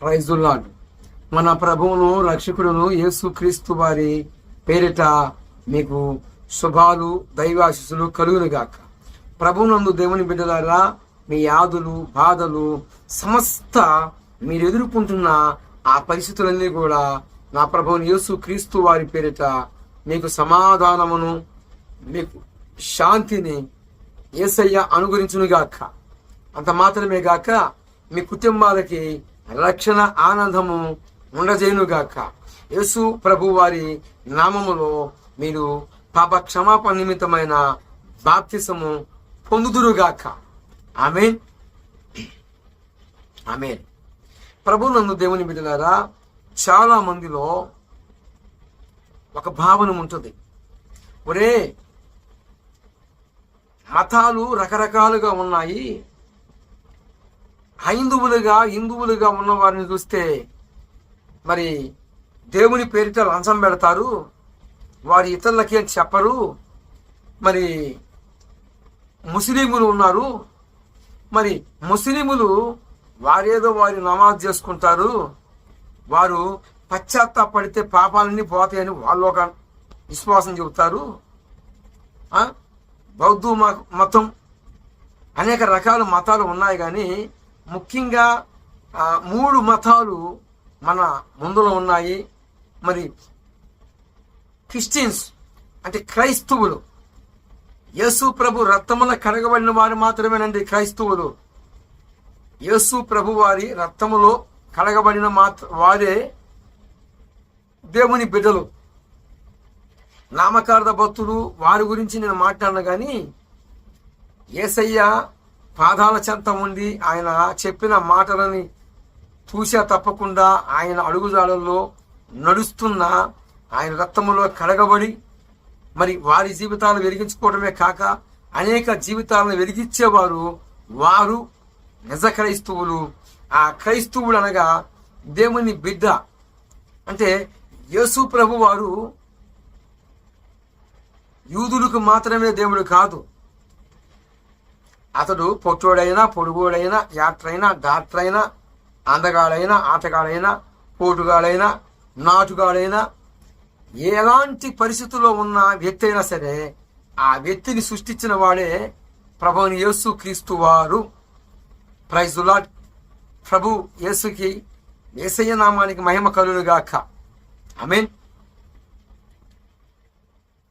Praise the lord. మన ప్రభువును రక్షకుడును యేసుక్రీస్తు వారి పేరిట మీకు శుభాలు దైవాశీస్సులు కలుగును గాక. ప్రభువునందు దేవుని బిడ్డలారా, మీ యాదులు బాధలు సమస్త మీరు ఎదుర్కొంటున్న ఆ పరిస్థితులన్నీ కూడా నా ప్రభువుని యేసుక్రీస్తు వారి పేరిట మీకు సమాధానమును మీకు శాంతిని యేసయ్య అనుగ్రహించును గాక. అంత మాత్రమే గాక మీ కుటుంబాలకి రక్షణ ఆనందము ఉండజేయునుగాక. యేసు ప్రభు వారి నామములో మీరు పాప క్షమాపణ నిమిత్తమైన బాప్తిసము పొందుదురుగాక. ఆమేన్, ఆమేన్. ప్రభునందు దేవుని బిడ్డలారా, చాలా మందిలో ఒక భావన ఉంటుంది, ఒరే మతాలు రకరకాలుగా ఉన్నాయి, హిందువులుగా ఉన్న వారిని చూస్తే మరి దేవుని పేరిట లంచం పెడతారు, వారి ఇతరులకి అని చెప్పరు. మరి ముస్లింలు ఉన్నారు, మరి ముస్లింలు వారేదో వారి నమాజ్ చేసుకుంటారు, వారు పశ్చాత్తాపడితే పాపాలన్నీ పోతాయని వాళ్ళు ఒక విశ్వాసం చెబుతారు. బౌద్ధ మతం, అనేక రకాల మతాలు ఉన్నాయి, కానీ ముఖ్యంగా 3 మతాలు మన ముందులో ఉన్నాయి. మరి క్రిస్టియన్స్ అంటే క్రైస్తవులు, యేసు ప్రభు రక్తమున కడగబడిన వారు మాత్రమేనండి క్రైస్తవులు. యేసు ప్రభు వారి రక్తములో కడగబడిన వారే దేవుని బిడ్డలు. నామకార్థ భక్తులు వారి గురించి నేను మాట్లాడను, కానీ యేసయ్య పాదాల చెంత ఉండి ఆయన చెప్పిన మాటలని చూసా తప్పకుండా ఆయన అడుగుజాడల్లో నడుస్తున్న ఆయన రక్తములో కడగబడి మరి వారి జీవితాలను వెలిగించుకోవడమే కాక అనేక జీవితాలను వెలిగించేవారు వారు నిజ క్రైస్తవులు. ఆ క్రైస్తవుడు అనగా దేవుని బిడ్డ. అంటే యేసు ప్రభు వారు యూదులకు మాత్రమే దేవుడు కాదు. అతడు పొట్టోడైనా పొడుగోడైనా యాత్రైనా డాక్టరైనా అందగాడైనా ఆటగాడైనా పోటుగాడైనా నాటుగాడైనా ఎలాంటి పరిస్థితుల్లో ఉన్న వ్యక్తి అయినా సరే ఆ వ్యక్తిని సృష్టించిన వాడే ప్రభువుని యేసు క్రీస్తు వారు. Praise the Lord. ప్రభు యేసుకి యేసయ్య నామానికి మహిమ కలుగునుగాక. ఆమేన్.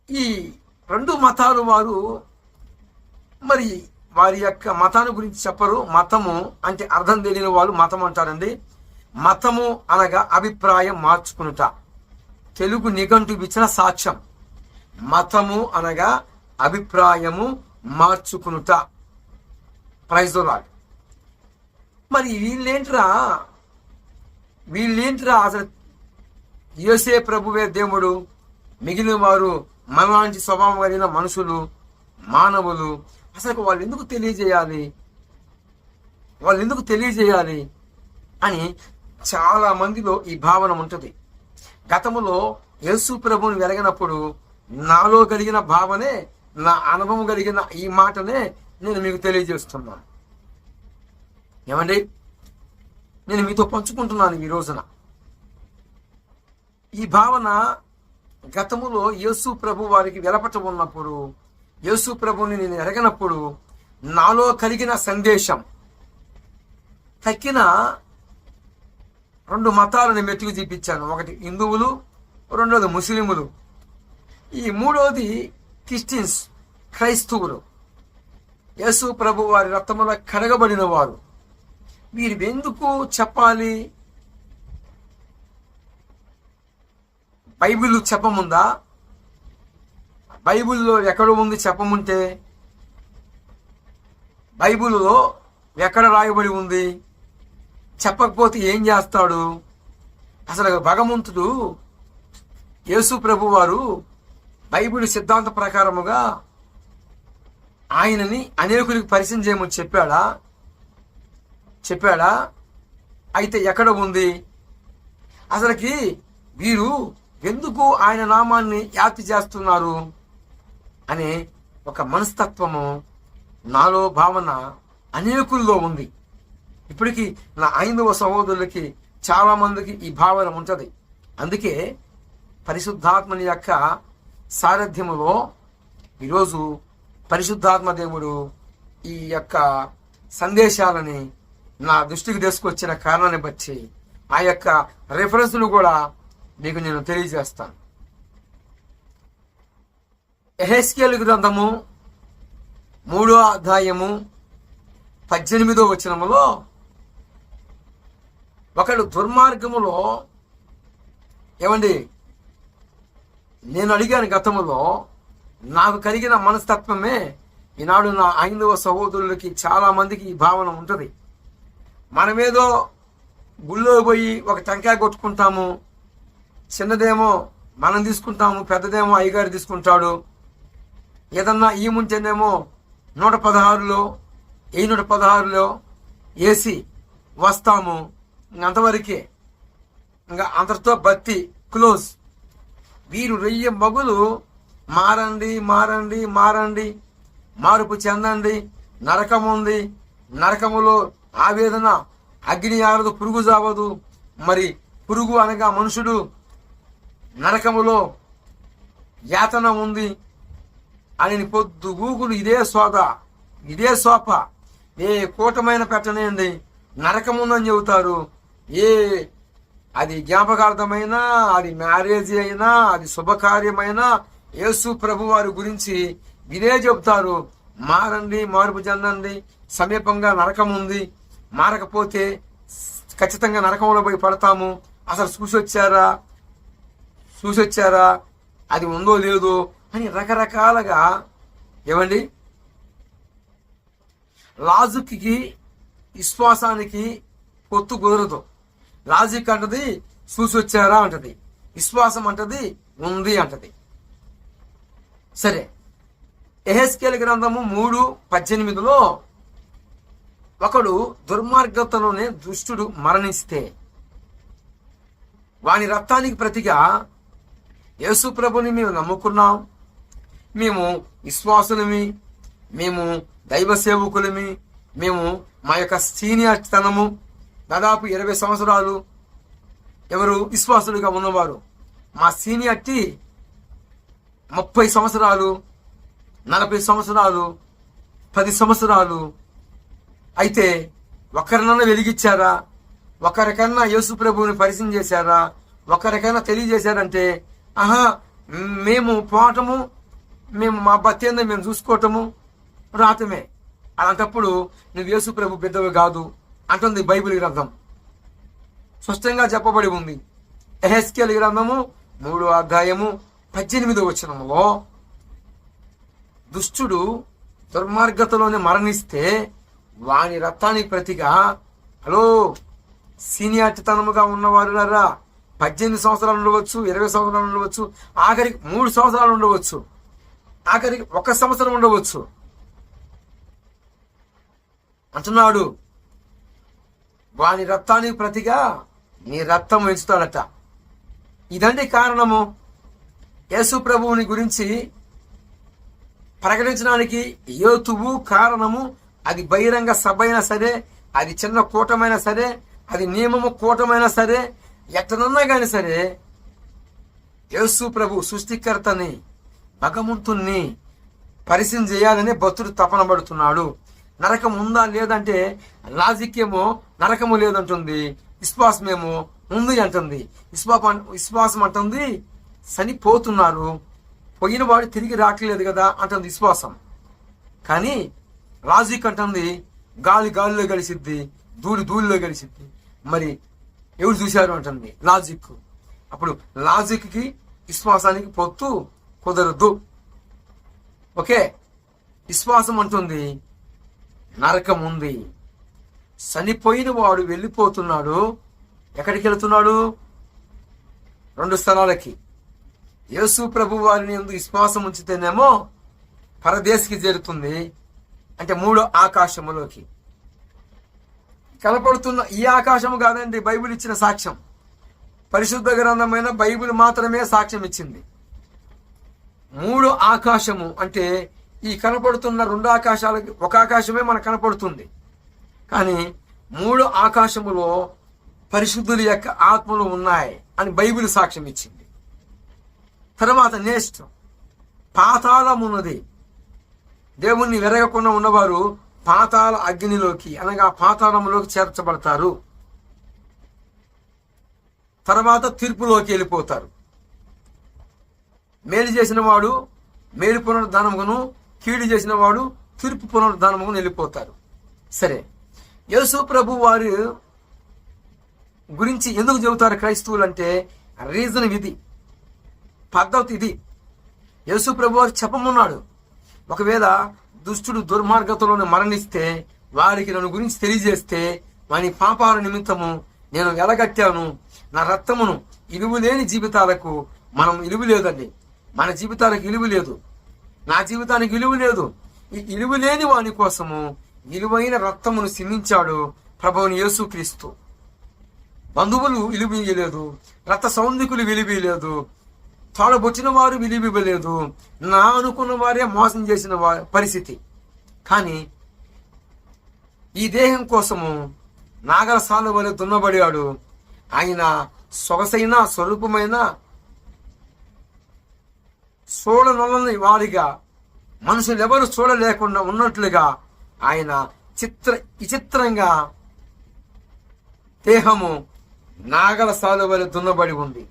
ఈ 2 మతాలు వారు మరి వారి యొక్క మతాన్ని గురించి చెప్పరు. మతము అంటే అర్థం తెలియని వాళ్ళు మతం అంటారండి. మతము అనగా అభిప్రాయం మార్చుకునుట. తెలుగు నిఘంటు ఇచ్చిన సాక్ష్యం. మతము అనగా అభిప్రాయము మార్చుకునుట. Praise the lord. మరి వీళ్ళేంట్రా అసలు యేసే ప్రభువే దేవుడు, మిగిలిన వారు మనలాంటి స్వభావం కలిగిన మనుషులు, మానవులు, అసలు వాళ్ళు ఎందుకు తెలియజేయాలి అని చాలా మందిలో ఈ భావన ఉంటుంది. గతములో యేసు ప్రభువుని వెలగినప్పుడు నాలో కలిగిన భావనే, నా అనుభవం కలిగిన ఈ మాటనే నేను మీకు తెలియజేస్తున్నాను. ఏమండి, నేను మీతో పంచుకుంటున్నాను ఈ రోజున. ఈ భావన గతములో యేసు ప్రభు వారికి వెలపట ఉన్నప్పుడు, యేసు ప్రభుని నేను ఎరగనప్పుడు నాలో కలిగిన సందేశం తక్కిన 2 మతాలను మెట్టుకు చూపించాను. ఒకటి హిందువులు, రెండోది ముస్లింలు, ఈ 3వది క్రిస్టియన్స్ క్రైస్తవులు. యేసు ప్రభు వారి రక్తములో కడగబడిన వారు. వీరు ఎందుకు చెప్పాలి? బైబిల్ చెప్పముందా? బైబిల్లో ఎక్కడ ఉంది చెప్పముంటే? బైబిల్లో ఎక్కడ రాయబడి ఉంది? చెప్పకపోతే ఏం చేస్తాడు? అసలు భగవంతుడు యేసు ప్రభు వారు బైబిల్ సిద్ధాంత ప్రకారముగా ఆయనని అనేకులకు పరిచయం చేయమని చెప్పాడా? అయితే ఎక్కడ ఉంది? అసలుకి వీరు ఎందుకు ఆయన నామాన్ని యాతి చేస్తున్నారు అనే ఒక మనస్తత్వము నాలో భావన అనేకుల్లో ఉంది. ఇప్పటికీ నా 5వ సహోదరులకి చాలా మందికి ఈ భావన ఉంటుంది. అందుకే పరిశుద్ధాత్మని యొక్క సారథ్యములో ఈరోజు పరిశుద్ధాత్మ దేవుడు ఈ యొక్క సందేశాలని నా దృష్టికి తీసుకొచ్చిన కారణాన్ని బట్టి ఆ యొక్క రెఫరెన్స్లు కూడా మీకు నేను తెలియజేస్తాను. యెహెజ్కేలు గ్రంథము 3వ అధ్యాయము 18వ వచనములో ఒకడు దుర్మార్గములో, ఏమండి నేను అడిగాను గతములో, నాకు కలిగిన మనస్తత్వమే ఈనాడు నా హైందవ సహోదరులకి చాలా మందికి ఈ భావన ఉంటుంది. మనమేదో గుళ్ళో పోయి ఒక టెంకాయ కొట్టుకుంటాము, చిన్నదేమో మనం తీసుకుంటాము, పెద్దదేమో అయ్యగారు తీసుకుంటాడు. ఏదన్నా ఈ ముంచేనేమో 116లో 116లో వేసి వస్తాము. అంతవరకే, ఇంకా అంతటితో బత్తి క్లోజ్. వీరు రెయ్య మగులు మారండి మారండి మారండి, మార్పు చెందండి, నరకం ఉంది, నరకములో ఆవేదన, అగ్ని ఆరదు, పురుగు జావదు. మరి పురుగు అనగా మనుషుడు, నరకములో యాతన ఉంది అని పొద్దుగూకులు ఇదే సోద, ఇదే సోప. ఏ కూటమైన పెట్టనేయండి, నరకముందని చెబుతారు. అది జ్ఞాపకార్థమైనా, అది మ్యారేజ్ అయినా, అది శుభకార్యమైనా యేసు ప్రభు వారి గురించి ఇదే చెబుతారు. మారండి, మార్పు చెందండి, సమీపంగా నరకం ఉంది, మారకపోతే ఖచ్చితంగా నరకంలో పోయి పడతాము. అసలు చూసొచ్చారా, అది ఉందో లేదో అని రకరకాలుగా, ఏమండి లాజిక్కి విశ్వాసానికి పొత్తు కుదరదు. లాజిక్ అంటది చూసొచ్చారా అంటది, విశ్వాసం అంటది ఉంది అంటది. సరే, యెహెజ్కేలు గ్రంథము 3:18లో ఒకడు దుర్మార్గతలోనే దుష్టుడు మరణిస్తే వాని రక్తానికి ప్రతిగా యేసు ప్రభుని మేము నమ్ముకున్నాం, మేము విశ్వాసులమి, మేము దైవ సేవకులమి, మేము మా యొక్క సీనియర్ తనము దాదాపు 20 సంవత్సరాలు ఎవరు విశ్వాసులుగా ఉన్నవారు, మా సీనియారిటీ 30 సంవత్సరాలు, 40 సంవత్సరాలు, 10 సంవత్సరాలు. అయితే ఒకరినన్నా వెలిగించారా, ఒకరికన్నా యేసు ప్రభువుని పరిచయం చేశారా, ఒకరికైనా తెలియజేశారంటే మేము పోవటము, మేము మా బతేందో మేము చూసుకోవటము రాతమే. అలాంటప్పుడు నువ్వు యేసు ప్రభు బిడ్డవి కాదు అంటుంది బైబిల్ గ్రంథం. స్పష్టంగా చెప్పబడి ఉంది. యెహెజ్కేలు గ్రంథము 3వ అధ్యాయము 18వ వచనములో దుష్టుడు దుర్మార్గతలోనే మరణిస్తే వాని రక్తానికి ప్రతిగా, హలో సీనియారిటీతనముగా ఉన్నవారు 18 సంవత్సరాలు ఉండవచ్చు, 20 సంవత్సరాలు ఉండవచ్చు, ఆఖరికి 3 సంవత్సరాలు ఉండవచ్చు, ఆఖరికి 1 సంవత్సరం ఉండవచ్చు అంటున్నాడు. వాని రక్తానికి ప్రతిగా నీ రక్తం ఎంచుతాడట. ఇదండి కారణము. యేసు ప్రభువుని గురించి ప్రకటించడానికి యోతువు కారణము. అది బహిరంగ సభ అయినా సరే, అది చిన్న కూటమైనా సరే, అది నియమము కూటమైనా సరే, ఎట్టనన్నా కానీ సరే యేసు ప్రభు సృష్టికర్తని, భగవంతుణ్ణి పరిచయం చేయాలని భక్తుడు తపన పడుతున్నాడు. నరకం ఉందా లేదంటే లాజిక్ ఏమో నరకము లేదంటుంది, విశ్వాసమేమో ఉంది అంటుంది. విశ్వాసం అంటుంది చనిపోతున్నారు, పోయిన వాడు తిరిగి రావట్లేదు కదా అంటుంది విశ్వాసం. కానీ లాజిక్ అంటుంది గాలిలో కలిసిద్ది, ధూళిలో కలిసిద్ది. మరి ఎవరు చూశారు అంటుంది లాజిక్. అప్పుడు లాజిక్కి విశ్వాసానికి పొత్తు కుదరదు. ఓకే, విశ్వాసం అంటుంది నరకం ఉంది, చనిపోయిన వాడు వెళ్ళిపోతున్నాడు. ఎక్కడికి వెళుతున్నాడు? 2 స్థలాలకి. యేసు ప్రభు వారిని ఎందుకు విశ్వాసం ఉంచితేనేమో పరదేశికి చేరుతుంది, అంటే 3వ ఆకాశములోకి. కనపడుతున్న ఈ ఆకాశము కాదండి బైబిల్ ఇచ్చిన సాక్ష్యం. పరిశుద్ధ గ్రంథమైన బైబిల్ మాత్రమే సాక్ష్యం ఇచ్చింది. 3వ ఆకాశము అంటే ఈ కనపడుతున్న 2 ఆకాశాలకి ఒక ఆకాశమే మనకు కనపడుతుంది. కానీ 3వ ఆకాశములో పరిశుద్ధుల యొక్క ఆత్మలు ఉన్నాయి అని బైబిల్ సాక్ష్యం ఇచ్చింది. తర్వాత నెక్స్ట్ పాతాళం ఉన్నది. దేవుణ్ణి వెరగకుండా ఉన్నవారు పాతాళ అగ్నిలోకి అనగా పాతాళంలోకి చేర్చబడతారు. తర్వాత తీర్పులోకి వెళ్ళిపోతారు. మేలు చేసిన వాడు మేలు పునరుద్ధానమును, కీడు చేసిన వాడు తీర్పు పునరుద్ధానమును వెళ్ళిపోతారు. సరే, యేసు ప్రభు వారి గురించి ఎందుకు చెబుతారు క్రైస్తవులు అంటే రీజన్ ఇది, పద్ధతి ఇది. యేసు ప్రభు వారు చెప్పమన్నాడు, ఒకవేళ దుష్టుడు దుర్మార్గతలోనే మరణిస్తే వారికి నన్ను గురించి తెలియజేస్తే వాని పాపాల నిమిత్తము నేను వెలగట్టాను, నా రక్తమును ఇలువలేని జీవితాలకు మనం ఇలువ లేదండి. మన జీవితాలకు ఇలువ లేదు, నా జీవితానికి ఇలువ లేదు. ఈ ఇలువ లేని వాని కోసము విలువైన రక్తమును సిందించాడు ప్రభువుని యేసుక్రీస్తు. బంధువులు విలువలేదు, రక్త సౌందికులు విలువలేదు, తోడబొచ్చిన వారు విలువలేదు, నా అనుకున్న వారే మోసం చేసిన పరిస్థితి. కానీ ఈ దేహం కోసము నాగల సాలు వలె దున్నబడాడు. ఆయన సొగసైన స్వరూపమైన చూడనొల్లని వారిగా, మనుషులు ఎవరు చూడలేకుండా ఉన్నట్లుగా ఆయన విచిత్రంగా దేహము నాగల సాలు వలె దున్నబడి ఉంది.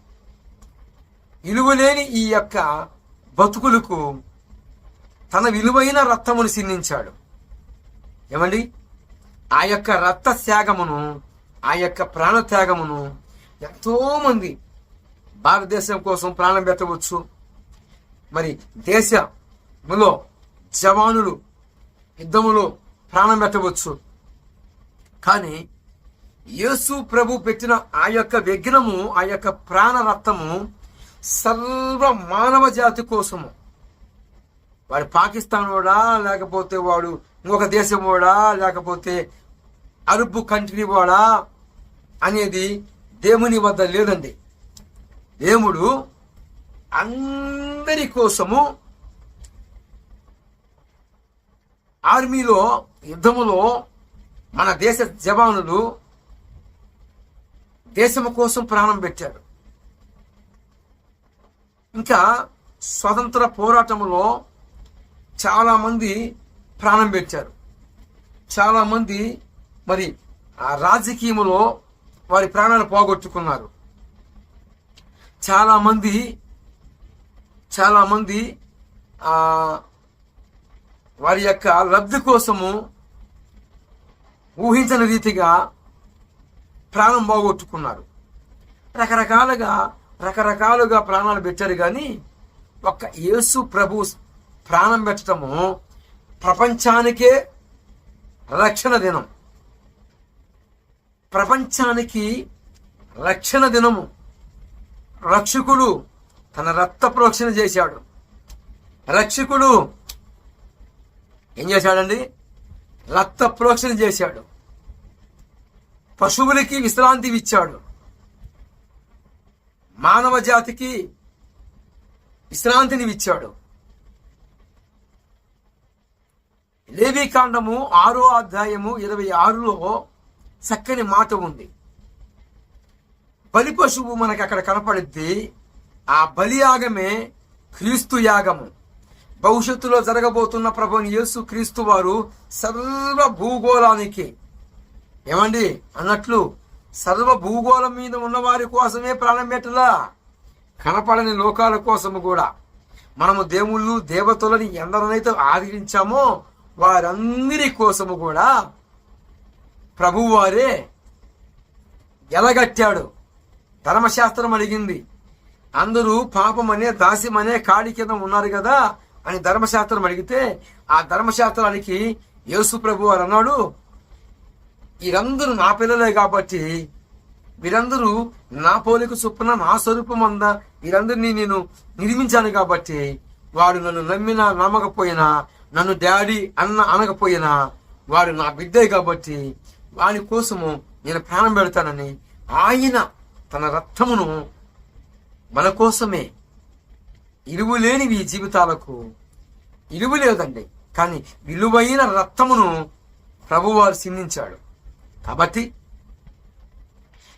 విలువలేని ఈ యొక్క బతుకులకు తన విలువైన రక్తమును సిందించాడు. ఏమండి, ఆ యొక్క రక్త త్యాగమును, ఆ యొక్క ప్రాణ త్యాగమును ఎంతో మంది భారతదేశం కోసం ప్రాణం పెట్టవచ్చు. మరి దేశములో జవానులు యుద్ధములో ప్రాణం పెట్టవచ్చు. కానీ యేసు ప్రభు పెట్టిన ఆ యొక్క విఘ్నము, ఆ యొక్క ప్రాణ రక్తము సర్వ మానవ జాతి కోసము. వాడు పాకిస్తాన్ వాడా, లేకపోతే వాడు ఇంకొక దేశం వాడా, లేకపోతే అరబ్ కంట్రీ వాడా అనేది దేవుని వద్ద లేదండి. దేవుడు అందరి కోసము ఆర్మీలో యుద్ధములో మన దేశ జవానులు దేశము కోసం ప్రాణం పెట్టారు. ఇంకా స్వతంత్ర పోరాటంలో చాలా మంది ప్రాణం పెట్టారు. చాలా మంది మరి ఆ రాజకీయములో వారి ప్రాణాలు పోగొట్టుకున్నారు. చాలా మంది వారి యొక్క లబ్ధి కోసము ఊహించని రీతిగా ప్రాణం పోగొట్టుకున్నారు. రకరకాలుగా ప్రాణాలు పెట్టారు. కానీ ఒక్క యేసు ప్రభు ప్రాణం పెట్టడము ప్రపంచానికే రక్షణ దినం. ప్రపంచానికి రక్షణ దినము. రక్షకుడు తన రక్త ప్రోక్షణ చేశాడు. రక్షకుడు ఏం చేశాడండి? రక్త ప్రోక్షణ చేశాడు. పశువులకి విశ్రాంతి ఇచ్చాడు. మానవ జాతికి విశ్రాంతిని ఇచ్చాడు. లేవీకాండము 6వ అధ్యాయము 26లో చక్కని మాట ఉంది. బలి పశువు మనకి అక్కడ కనపడుద్ది. ఆ బలి యాగమే క్రీస్తు యాగము. భవిష్యత్తులో జరగబోతున్న ప్రభుని యేసు క్రీస్తు వారు సర్వ భూగోళానికి ఏమండి అన్నట్లు సర్వ భూగోళం మీద ఉన్న వారి కోసమే ప్రాణం పెట్టలా, కనపడని లోకాల కోసము కూడా. మనము దేవుళ్ళు దేవతలని ఎందరినైతే ఆదరించామో వారందరి కోసము కూడా ప్రభువు వారే ఎలగట్టాడు. ధర్మశాస్త్రం అడిగింది, అందరూ పాపమనే దాస్యమనే కాడి కింద ఉన్నారు కదా అని ధర్మశాస్త్రం అడిగితే ఆ ధర్మశాస్త్రానికి యేసు ప్రభు వారు అన్నాడు, వీరందరూ నా పిల్లలే కాబట్టి, వీరందరూ నా పోలిక చొప్పున నా స్వరూపం అంద వీరందరినీ నేను నిర్మించాను కాబట్టి వాడు నన్ను నమ్మినా నమ్మకపోయినా, నన్ను డాడీ అనకపోయినా వాడు నా బిడ్డే కాబట్టి వాని కోసము నేను ప్రాణం పెడతానని ఆయన తన రక్తమును మన కోసమే. ఇలువలేనివి ఈ జీవితాలకు ఇలువ లేదండి, కానీ విలువైన రక్తమును ప్రభువారు సిందించాడు. కాబట్టి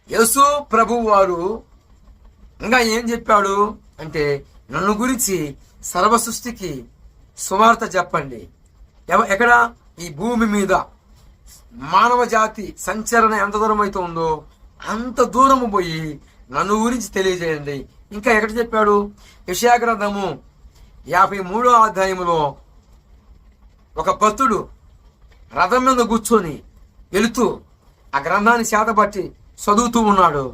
యేసు ప్రభు వారు ఇంకా ఏం చెప్పాడు అంటే, నన్ను గురించి సర్వ సృష్టికి సువార్త చెప్పండి. ఎక్కడ? ఈ భూమి మీద మానవ జాతి సంచరణ ఎంత దూరం అయితే ఉందో అంత దూరము పోయి నన్ను గురించి తెలియజేయండి. ఇంకా ఎక్కడ చెప్పాడు? యెషయా గ్రంథము 53వ అధ్యాయములో ఒక భక్తుడు రథం మీద కూర్చొని వెళుతూ ఆ గ్రంథాన్ని చేతబట్టి చదువుతూ ఉన్నాడు.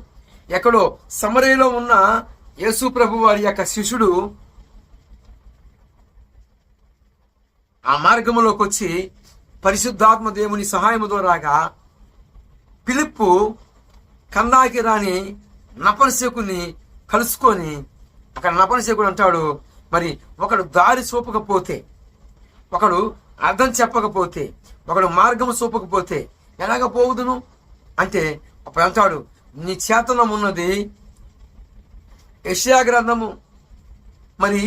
ఎక్కడో సమరయలో ఉన్న యేసు ప్రభు వారి యొక్క శిష్యుడు ఆ మార్గంలోకి వచ్చి పరిశుద్ధాత్మ దేవుని సహాయము ద్వారాగా ఫిలిప్పు కందాకి రాని నపనశకుని కలుసుకొని, అక్కడ నపనశకుడు అంటాడు, మరి ఒకడు దారి చూపకపోతే, ఒకడు అర్థం చెప్పకపోతే, ఒకడు మార్గము చూపకపోతే ఎలాగ పోవుదును అంటే, అప్పుడు అంటాడు, నీ చేతనం ఉన్నది యెషయా గ్రంథము మరి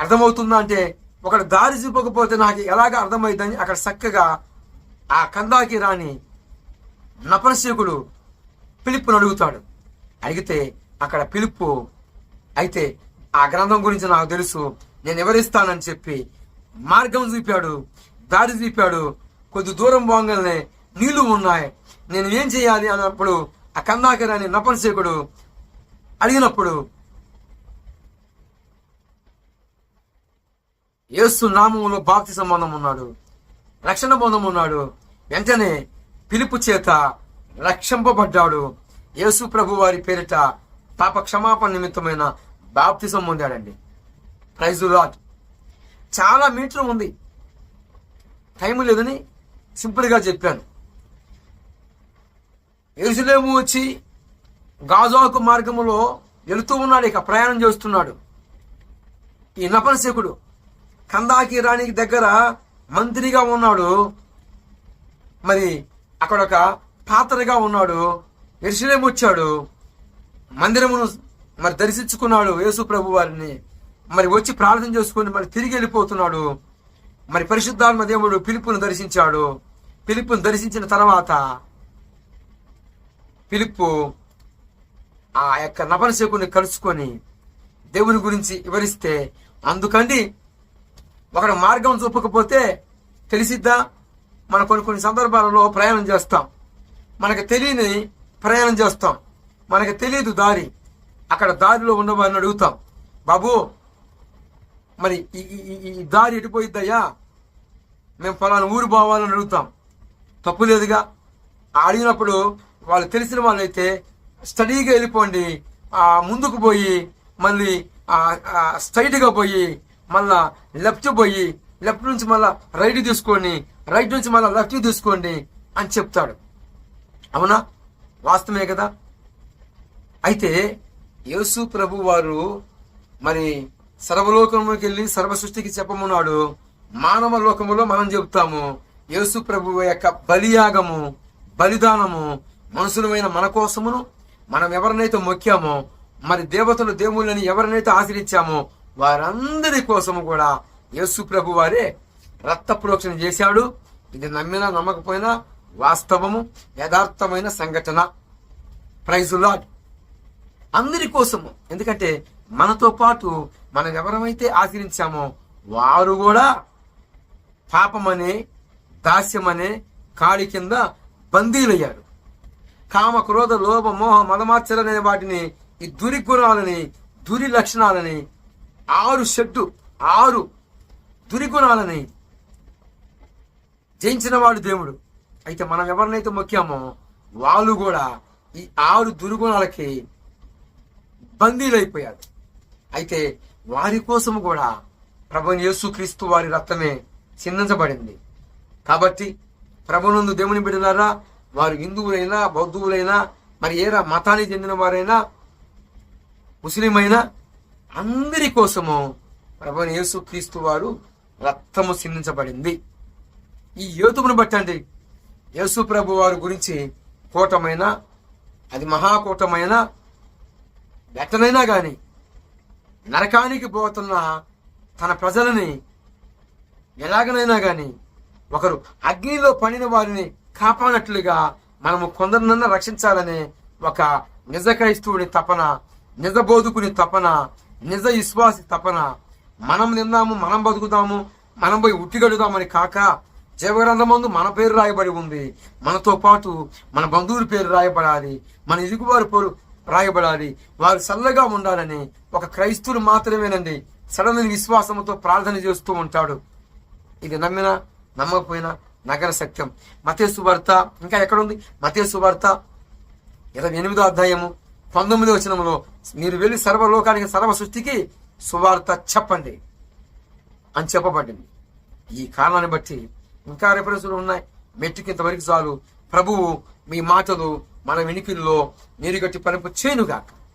అర్థమవుతుందా అంటే, ఒకడు దారి చూపకపోతే నాకు ఎలాగ అర్థమవుతుందని అక్కడ చక్కగా ఆ కందాకి రాని నపనశకుడు ఫిలిప్పును అడుగుతాడు. అడిగితే అక్కడ ఫిలిప్పు అయితే ఆ గ్రంథం గురించి నాకు తెలుసు, నేను వివరిస్తానని చెప్పి మార్గం చూపాడు, దారి చూపాడు. కొద్ది దూరం పోగానే నీళ్లు ఉన్నాయి, నేను ఏం చేయాలి అన్నప్పుడు ఆ కందాకి రాని నపనశకుడు అడిగినప్పుడు యేసు నామములో బాప్తిసం బంధం ఉన్నాడు, రక్షణ బంధం ఉన్నాడు. వెంటనే ఫిలిప్పు చేత రక్షింపబడ్డాడు. యేసు ప్రభు వారి పేరిట పాప క్షమాపణ నిమిత్తమైన బాప్తిసం పొందాడండి. Praise the Lord. చాలా మీటర్ ఉంది, టైం లేదని సింపుల్గా చెప్పాను. యెరూషలేము వచ్చి గాజాకు మార్గములో వెళుతూ ఉన్నాడు, ఇక ప్రయాణం చేస్తున్నాడు. ఈ నపనశకుడు కందాకి రాణికి దగ్గర మంత్రిగా ఉన్నాడు, మరి అక్కడ ఒక పాత్రగా ఉన్నాడు. యెరూషలేము వచ్చాడు, మందిరమును మరి దర్శించుకున్నాడు యేసు ప్రభు వారిని, మరి వచ్చి ప్రార్థన చేసుకుని మరి తిరిగి వెళ్ళిపోతున్నాడు. మరి పరిశుద్ధాత్మ దేవుడు ఫిలిప్పును దర్శించాడు. ఫిలిప్పును దర్శించిన తర్వాత ఫిలిప్పు ఆ యొక్క నపనశకుని కలుసుకొని దేవుని గురించి వివరిస్తే, అందుకండి ఒకడు మార్గం చూపకపోతే తెలిసిద్దా? మనం కొన్ని సందర్భాలలో ప్రయాణం చేస్తాం, మనకు తెలియని ప్రయాణం చేస్తాం, మనకు తెలియదు దారి. అక్కడ దారిలో ఉన్నవారిని అడుగుతాం, బాబు మరి ఈ దారి ఎటుపోయిద్దయ్యా, మేము ఫలానా ఊరు పోవాలని అడుగుతాం. తప్పు లేదుగా. అడిగినప్పుడు వాళ్ళు తెలిసిన వాళ్ళైతే స్టడీగా వెళ్ళిపోండి, ముందుకు పోయి మళ్ళీ స్ట్రైట్గా పోయి మళ్ళా లెఫ్ట్ పోయి లెఫ్ట్ నుంచి మళ్ళా రైట్ తీసుకోండి, రైట్ నుంచి మళ్ళా లెఫ్ట్ తీసుకోండి అని చెప్తాడు. అవునా? వాస్తవమే కదా. అయితే యేసు ప్రభు వారు మరి సర్వలోకంలోకి వెళ్ళి సర్వ సృష్టికి చెప్పమన్నాడు. మానవ లోకములో మనం చెబుతాము యేసు ప్రభు యొక్క బలియాగము, బలిదానము మనుషులమైన మన కోసమును, మనం ఎవరినైతే మొక్కామో, మరి దేవతలు దేవుళ్ళని ఎవరినైతే ఆశ్రయించామో వారందరి కోసము కూడా యేసు ప్రభు వారే రక్త ప్రోక్షణ చేశాడు. ఇది నమ్మినా నమ్మకపోయినా వాస్తవము, యథార్థమైన సంఘటన. Praise the lord. అందరి కోసము. ఎందుకంటే మనతో పాటు మనం ఎవరైతే ఆశ్రయించామో వారు కూడా పాపమనే, దాస్యమనే కాడి కింద బందీలయ్యారు. కామ, క్రోధ, లోభ, మోహ, మదమాత్సరనే వాటిని, ఈ దురి గుణాలని, దురి లక్షణాలని, 6 దురి గుణాలని జయించిన వాడు దేవుడు. అయితే మనం ఎవరినైతే మొక్కామో వాళ్ళు కూడా ఈ 6 దుర్గుణాలకి బందీలైపోయారు. అయితే వారి కోసం కూడా ప్రభువైన యేసుక్రీస్తు వారి రక్తమే చిందించబడింది. కాబట్టి ప్రభునందు దేవుని బిడ్డలారా, వారు హిందువులైనా, బౌద్ధువులైనా, మరి ఏ మతానికి చెందిన వారైనా, ముస్లిం అయినా, అందరి కోసము ప్రభువైన యేసుక్రీస్తు వారు రక్తము చిందించబడింది. ఈ యోతువును బట్టండి యేసు ప్రభు వారి గురించి కూటమైన, అది మహాకూటమైన, ఎట్టనైనా గాని నరకానికి పోతున్న తన ప్రజలని ఎలాగనైనా గాని ఒకరు అగ్నిలో పడిన వారిని కాపాడినట్లుగా మనము కొందరినన్నా రక్షించాలనే ఒక నిజ క్రైస్తవుని తపన, నిజ బోధకుని తపన, నిజ విశ్వాసి తపన. మనం నిన్నాము, మనం బతుకుతాము, మనం పోయి ఉట్టిగడుదామని కాక, జీవగ్రంథమందు మన పేరు రాయబడి ఉంది. మనతో పాటు మన బంధువుల పేరు రాయబడాలి, మన ఇరుగువారి పేరు రాయబడాలి. వారు చల్లగా ఉండాలని ఒక క్రైస్తవులు మాత్రమేనండి సడన్ విశ్వాసంతో ప్రార్థన చేస్తూ ఉంటాడు. ఇది నమ్మినా నమ్మకపోయినా నగర సత్యం. మత్తయి సువార్త ఇంకా ఎక్కడుంది? మత్తయి సువార్త 28వ అధ్యాయము 19వ వచనములో, మీరు వెళ్ళి సర్వలోకానికి, సర్వ సృష్టికి సువార్త చెప్పండి అని చెప్పబడింది. ఈ కారణాన్ని బట్టి ఇంకా రెఫరెన్సులు ఉన్నాయి. మెట్టుకి ఇంతవరకు చాలు. ప్రభువు మీ మాటలు మన వెనికిల్లో నీరుగట్టి పనిపు చేయునుగాక.